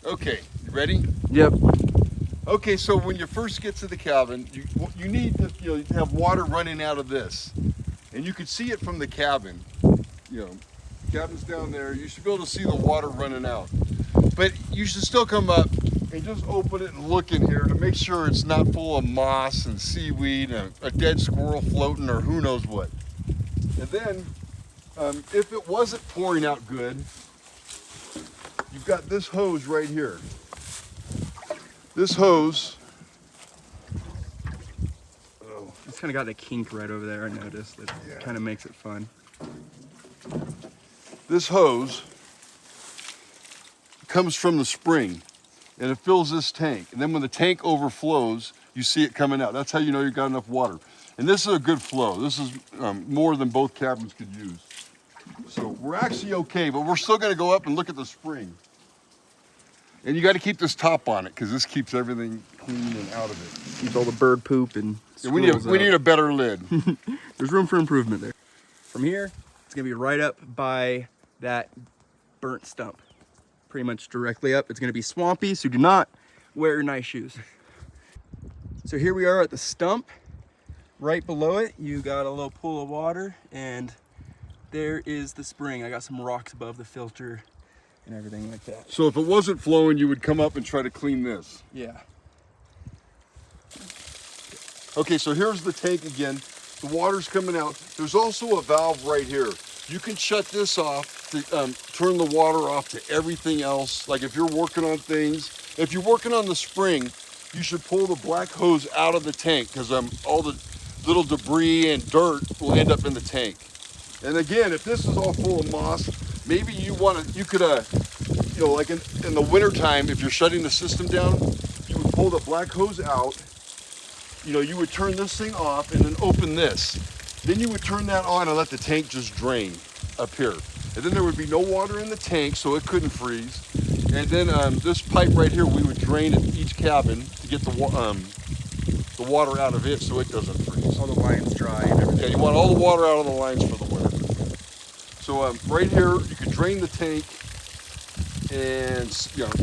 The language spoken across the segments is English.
Okay, you ready? Yep. Okay, so when you first get to the cabin, you need to have water running out of this, and you can see it from the cabin. Cabin's down there. You should be able to see the water running out, but you should still come up and just open it and look in here to make sure it's not full of moss and seaweed and a dead squirrel floating or who knows what. And then, if it wasn't pouring out good, you've got this hose right here. This hose, It's kind of got a kink right over there, I noticed. That kind of makes it fun. this hose comes from the spring and it fills this tank. And then when the tank overflows, you see it coming out. That's how you know you've got enough water. And this is a good flow. This is more than both cabins could use. So we're actually okay, but we're still gonna go up and look at the spring. And you gotta keep this top on it because this keeps everything clean and out of it. Keeps all the bird poop and We need a better lid. There's room for improvement there. From here, it's gonna be right up by that burnt stump. Pretty much directly up. It's gonna be swampy, so do not wear nice shoes. So here we are at the stump. Right below it, you got a little pool of water, and there is the spring. I got some rocks above the filter and everything like that. So if it wasn't flowing, you would come up and try to clean this. Yeah. Okay, so here's the tank again. The water's coming out. There's also a valve right here. You can shut this off to turn the water off to everything else. Like if you're working on things, if you're working on the spring, you should pull the black hose out of the tank because all the little debris and dirt will end up in the tank. And again, if this is all full of moss, maybe you could, like in the wintertime, if you're shutting the system down, you would pull the black hose out. You would turn this thing off and then open this. Then you would turn that on and let the tank just drain up here. And then there would be no water in the tank, so it couldn't freeze. And then this pipe right here, we would drain at each cabin to get the water out of it so it doesn't freeze. All the lines dry and everything. Yeah, you want all the water out of the lines for the winter. So right here, you could drain the tank and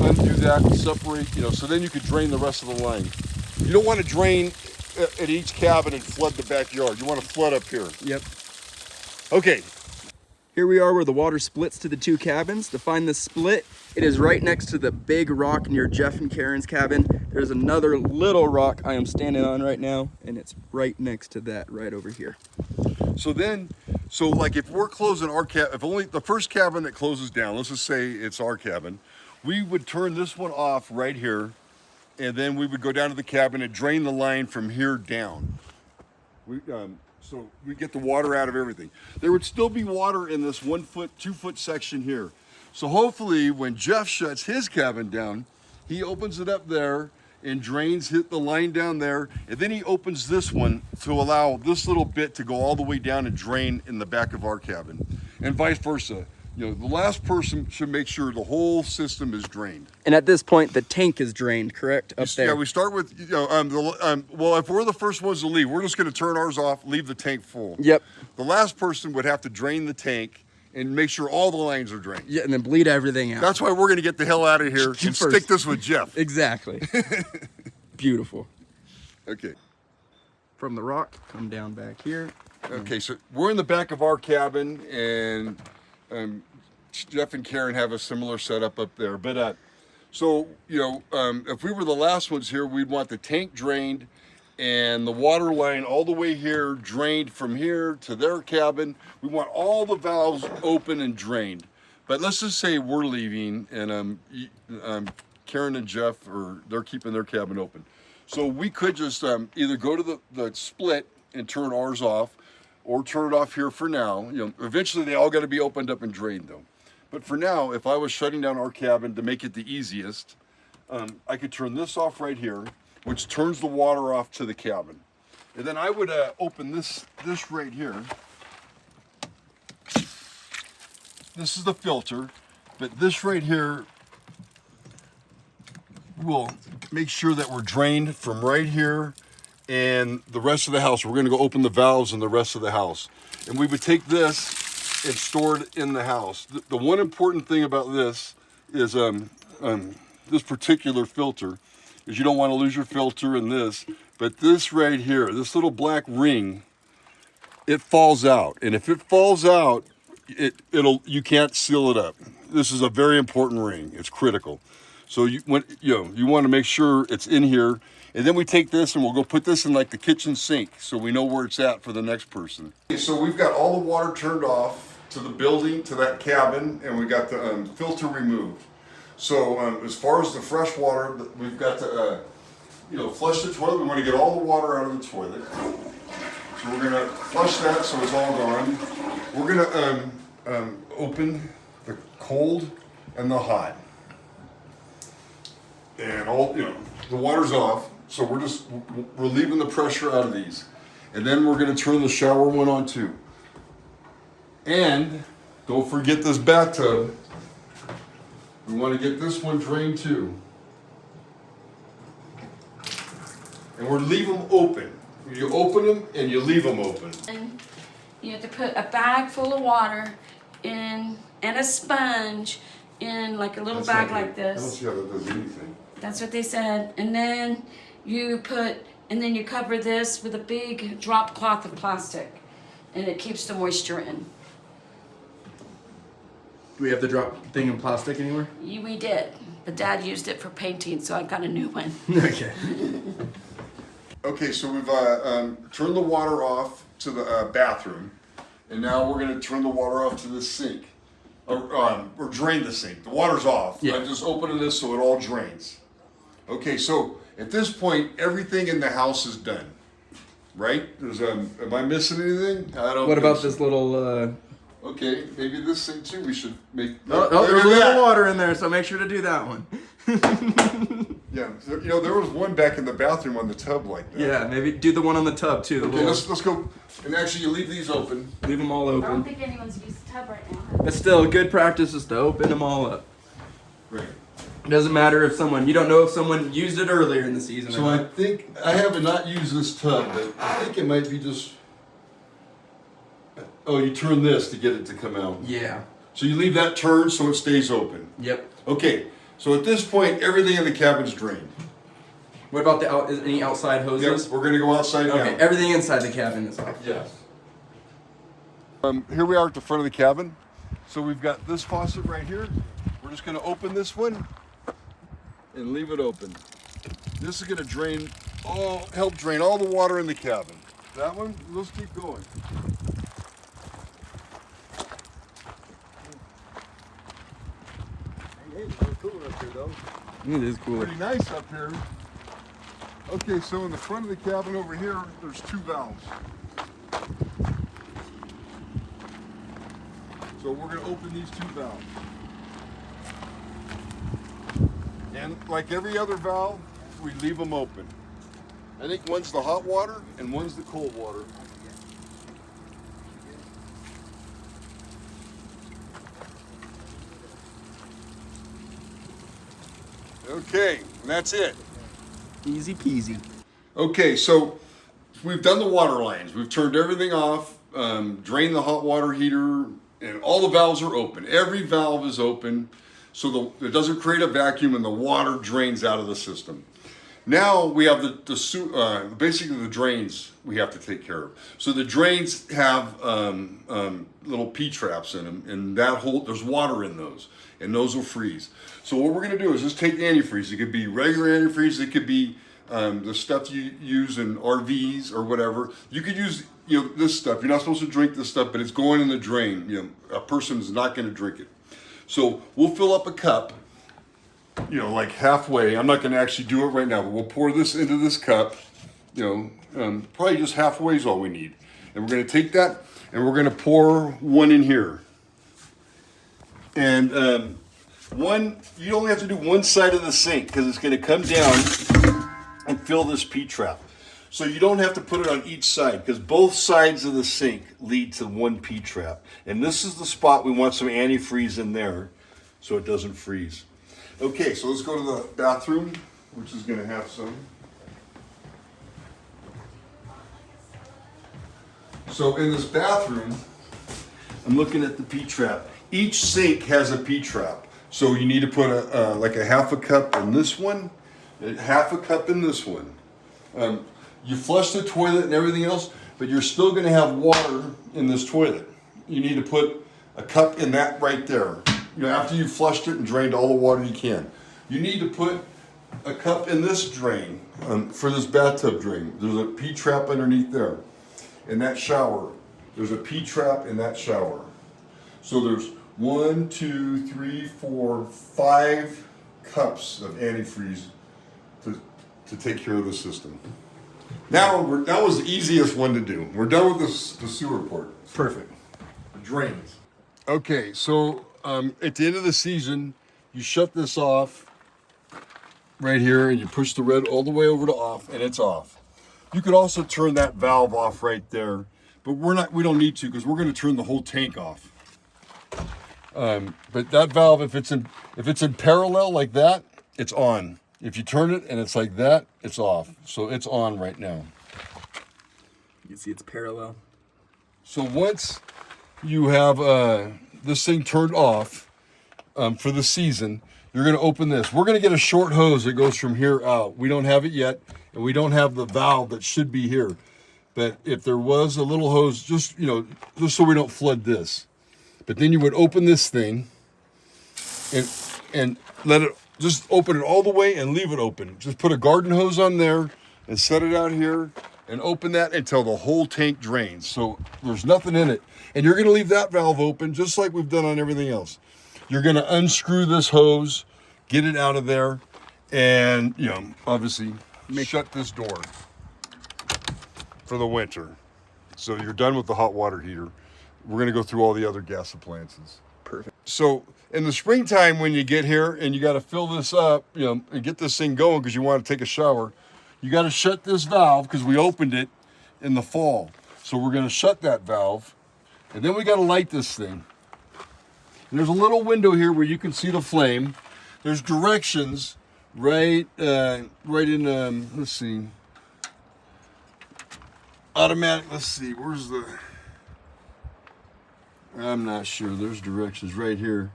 undo that and separate, so then you could drain the rest of the line. You don't want to drain at each cabin and flood the backyard. You want to flood up here. Yep. Okay. Here we are where the water splits to the two cabins. To find the split, it is right next to the big rock near Jeff and Karen's cabin. There's another little rock I am standing on right now, and it's right next to that right over here. So like if we're closing our cabin, if only the first cabin that closes down, let's just say it's our cabin, we would turn this one off right here, and then we would go down to the cabin and drain the line from here down. So we get the water out of everything. There would still be water in this 1 foot, 2 foot section here. So hopefully when Jeff shuts his cabin down, he opens it up there and drains the line down there. And then he opens this one to allow this little bit to go all the way down and drain in the back of our cabin, and vice versa. The last person should make sure the whole system is drained. And at this point, the tank is drained, correct? Up there. Yeah, we start with, well, if we're the first ones to leave, we're just going to turn ours off, leave the tank full. Yep. The last person would have to drain the tank and make sure all the lines are drained. Yeah, and then bleed everything out. That's why we're going to get the hell out of here and stick this with Jeff. Exactly. Beautiful. Okay. From the rock, come down back here. Okay, so we're in the back of our cabin, and Jeff and Karen have a similar setup up there. But if we were the last ones here, we'd want the tank drained and the water line all the way here drained from here to their cabin. We want all the valves open and drained. But let's just say we're leaving, and Karen and Jeff they're keeping their cabin open. So we could just either go to the split and turn ours off, or turn it off here for now. Eventually they all got to be opened up and drained though. But for now, if I was shutting down our cabin to make it the easiest, I could turn this off right here, which turns the water off to the cabin. And then I would open this right here. This is the filter, but this right here will make sure that we're drained from right here and the rest of the house. We're going to go open the valves in the rest of the house. And we would take this and store it in the house. The one important thing about this is this particular filter is you don't want to lose your filter in this, but this right here, this little black ring, it falls out. And if it falls out, you can't seal it up. This is a very important ring. It's critical. So you want to make sure it's in here. And then we take this and we'll go put this in like the kitchen sink so we know where it's at for the next person. Okay, so we've got all the water turned off to the building, to that cabin, and we got the filter removed. So as far as the fresh water, we've got to flush the toilet. We want to get all the water out of the toilet. So we're gonna flush that so it's all gone. We're gonna open the cold and the hot. And the water's off, so we're just relieving the pressure out of these. And then we're gonna turn the shower one on too. And don't forget this bathtub. We wanna get this one drained too. And we're leaving them open. You open them and you leave them open. And you have to put a bag full of water in and a sponge in like a little bag like I don't this. see how that does anything. That's what they said. And then you cover this with a big drop cloth of plastic, and it keeps the moisture in. Do we have the drop thing in plastic anywhere? We did, but Dad used it for painting, so I got a new one. Okay. Okay, so we've turned the water off to the bathroom, and now we're going to turn the water off to the sink, or drain the sink. The water's off. Yeah. I'm just opening this so it all drains. Okay, so at this point, everything in the house is done, right? Am I missing anything? I don't. What think about so. this little? Okay, maybe this thing too. We should make. Oh, there's a little water in there, so make sure to do that one. Yeah, there was one back in the bathroom on the tub like that. Yeah, maybe do the one on the tub too. Okay, let's go. And actually, you leave these open. Leave them all I don't open. think anyone's used the tub right now. But still, good practice is to open them all up. Right. It doesn't matter if you don't know if someone used it earlier in the season. So or I not. think I haven't not used this tub, but I think it might be just. Oh, you turn this to get it to come out. Yeah. So you leave that turned so it stays open. Yep. Okay. So at this point, everything in the cabin's drained. What about any outside hoses? Yep, we're gonna go outside now. Okay, everything inside the cabin is off. Yes. Here we are at the front of the cabin. So we've got this faucet right here. We're just gonna open this one and leave it open. This is gonna help drain all the water in the cabin. That one, let's keep going. Hey, it's real cool up here though. It is cool. Pretty nice up here. Okay, so in the front of the cabin over here, there's two valves. So we're going to open these two valves. And like every other valve, we leave them open. I think one's the hot water and one's the cold water. Okay, and that's it. Easy peasy. Okay, so we've done the water lines. We've turned everything off, drained the hot water heater, and all the valves are open. Every valve is open, so it doesn't create a vacuum and the water drains out of the system. Now we have basically the drains we have to take care of. So the drains have little P-traps in them, and there's water in those, and those will freeze. So what we're going to do is just take the antifreeze. It could be regular antifreeze. It could be the stuff you use in RVs or whatever. You could use this stuff. You're not supposed to drink this stuff, but it's going in the drain. A person is not going to drink it. So we'll fill up a cup. Like halfway. I'm not going to actually do it right now, but we'll pour this into this cup. Probably just halfway is all we need. And we're going to take that and we're going to pour one in here. And you only have to do one side of the sink because it's going to come down and fill this P-trap. So you don't have to put it on each side because both sides of the sink lead to one P-trap. And this is the spot we want some antifreeze in there so it doesn't freeze. Okay, so let's go to the bathroom, which is going to have some. So in this bathroom, I'm looking at the P-trap. Each sink has a P-trap. So you need to put like a half a cup in this one, and half a cup in this one. You flush the toilet and everything else, but you're still going to have water in this toilet. You need to put a cup in that right there. You know, after you've flushed it and drained all the water you can. You need to put a cup in this drain, for this bathtub drain. There's a P-trap underneath there. In that shower, there's a P-trap in that shower. So there's 1, 2, 3, 4, 5 cups of antifreeze to take care of the system. Now, that was the easiest one to do. We're done with the sewer part. Perfect. The drains. Okay, so at the end of the season, you shut this off right here, and you push the red all the way over to off, and it's off. You could also turn that valve off right there, but we don't need to, because we're going to turn the whole tank off. But that valve, if it's in parallel like that, it's on. If you turn it and it's like that, it's off. So it's on right now. You can see it's parallel. So once you have this thing turned off for the season, you're going to open this. We're going to get a short hose that goes from here out. We don't have it yet, and we don't have the valve that should be here. But if there was a little hose, just so we don't flood this. But then you would open this thing and let it, just open it all the way and leave it open. Just put a garden hose on there and set it out here and open that until the whole tank drains. So there's nothing in it. And you're gonna leave that valve open just like we've done on everything else. You're gonna unscrew this hose, get it out of there, and obviously shut this door for the winter. So you're done with the hot water heater. We're gonna go through all the other gas appliances. Perfect. So in the springtime, when you get here and you got to fill this up, and get this thing going because you want to take a shower, you got to shut this valve because we opened it in the fall. So we're going to shut that valve, and then we got to light this thing. And there's a little window here where you can see the flame. There's directions right in, let's see, automatic. Let's see, where's the? I'm not sure. There's directions right here.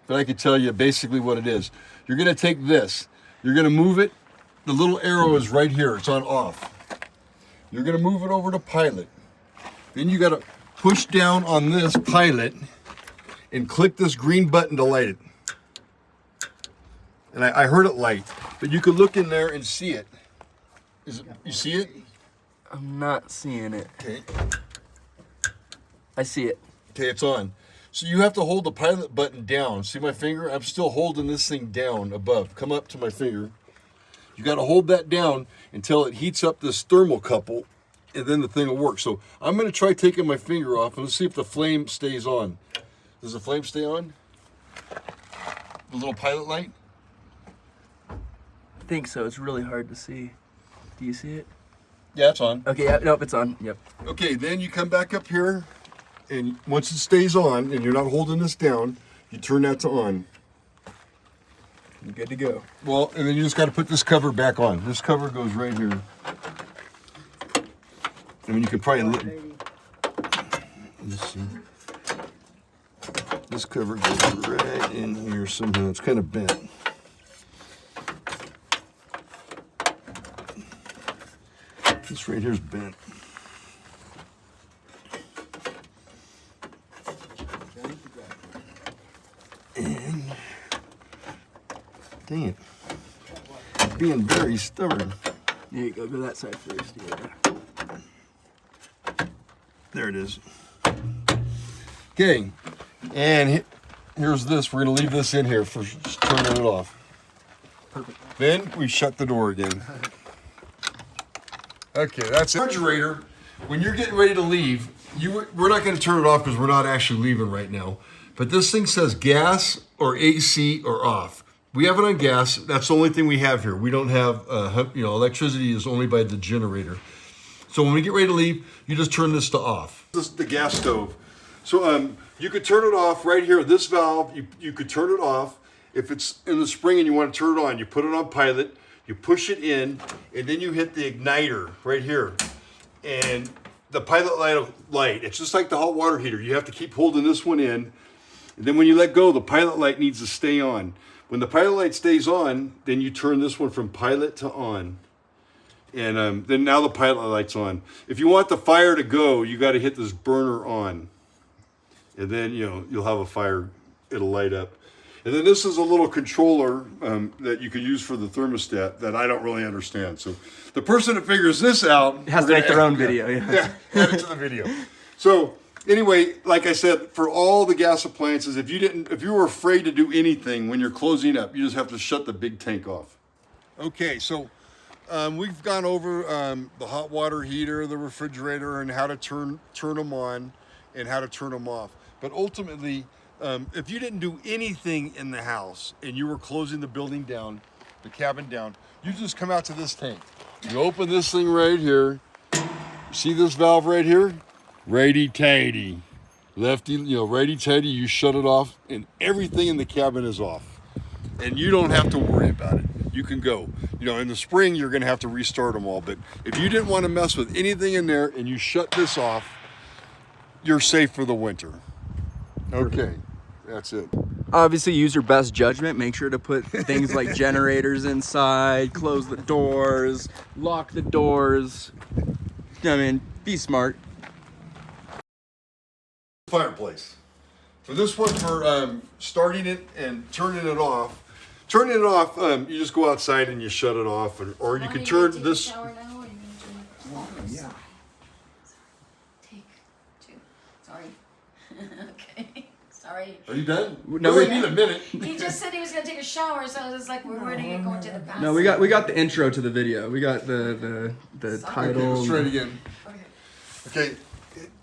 But I can tell you basically what it is. You're going to take this. You're going to move it. The little arrow is right here. It's on off. You're going to move it over to pilot. Then you got to push down on this pilot and click this green button to light it. And I heard it light. But you could look in there and see it. You see it? I'm not seeing it. Okay. I see it. Okay, it's on. So you have to hold the pilot button down. See my finger? I'm still holding this thing down above. Come up to my finger. You got to hold that down until it heats up this thermocouple, and then the thing will work. So I'm going to try taking my finger off, and let's see if the flame stays on. Does the flame stay on? The little pilot light? I think so. It's really hard to see. Do you see it? Yeah, it's on. Okay, yeah, nope, it's on. Yep. Okay, then you come back up here, and once it stays on, and you're not holding this down, you turn that to on. You're good to go. Well, and then you just got to put this cover back on. This cover goes right here. I mean, you could probably let's see. This cover goes right in here somehow. It's kind of bent. This right here is bent. And dang it, being very stubborn. There you go. Go that side first. Yeah. There it is. Okay, and here's this. We're gonna leave this in here for turning it off. Perfect. Then we shut the door again. Okay, that's it. Refrigerator. When you're getting ready to leave, we're not going to turn it off because we're not actually leaving right now. But this thing says gas or AC or off. We have it on gas. That's the only thing we have here. We don't have, electricity is only by the generator. So when we get ready to leave, you just turn this to off. This is the gas stove. So you could turn it off right here. This valve, you could turn it off. If it's in the spring and you want to turn it on, you put it on pilot. You push it in, and then you hit the igniter right here. And the pilot light, it's just like the hot water heater. You have to keep holding this one in, And then when you let go, the pilot light needs to stay on. When the pilot light stays on, then you turn this one from pilot to on. And then now the pilot light's on. If you want the fire to go, you got to hit this burner on. And then, you know, you'll have a fire, it'll light up. And then this is a little controller that you can use for the thermostat that I don't really understand. So the person that figures this out Has to make their own video. Yeah. add it to the video. So anyway, like I said, for all the gas appliances, if you were afraid to do anything when you're closing up, you just have to shut the big tank off. Okay, so we've gone over the hot water heater, the refrigerator, and how to turn them on and how to turn them off. But ultimately, if you didn't do anything in the house and you were closing the building down, the cabin down, you just come out to this tank. You open this thing right here. See this valve right here? Righty-tighty. Lefty, you know, righty-tighty, you shut it off and everything in the cabin is off. And you don't have to worry about it. You can go. You know, in the spring, you're gonna have to restart them all. But if you didn't want to mess with anything in there and you shut this off, you're safe for the winter. Okay, that's it. Obviously, use your best judgment. Make sure to put things like generators inside, close the doors, lock the doors. I mean, be smart. Fireplace. For this one, for starting it and turning it off. Turning it off, you just go outside and you shut it off, or you can turn this. Yeah. Take 2. Sorry. Okay. Sorry. Are you done? No, we we- need a minute. He just said he was gonna take a shower, so I was like, we're ready to go into the bathroom. No, we got the intro to the video. We got the Okay, title. let's try it again. Okay. Okay,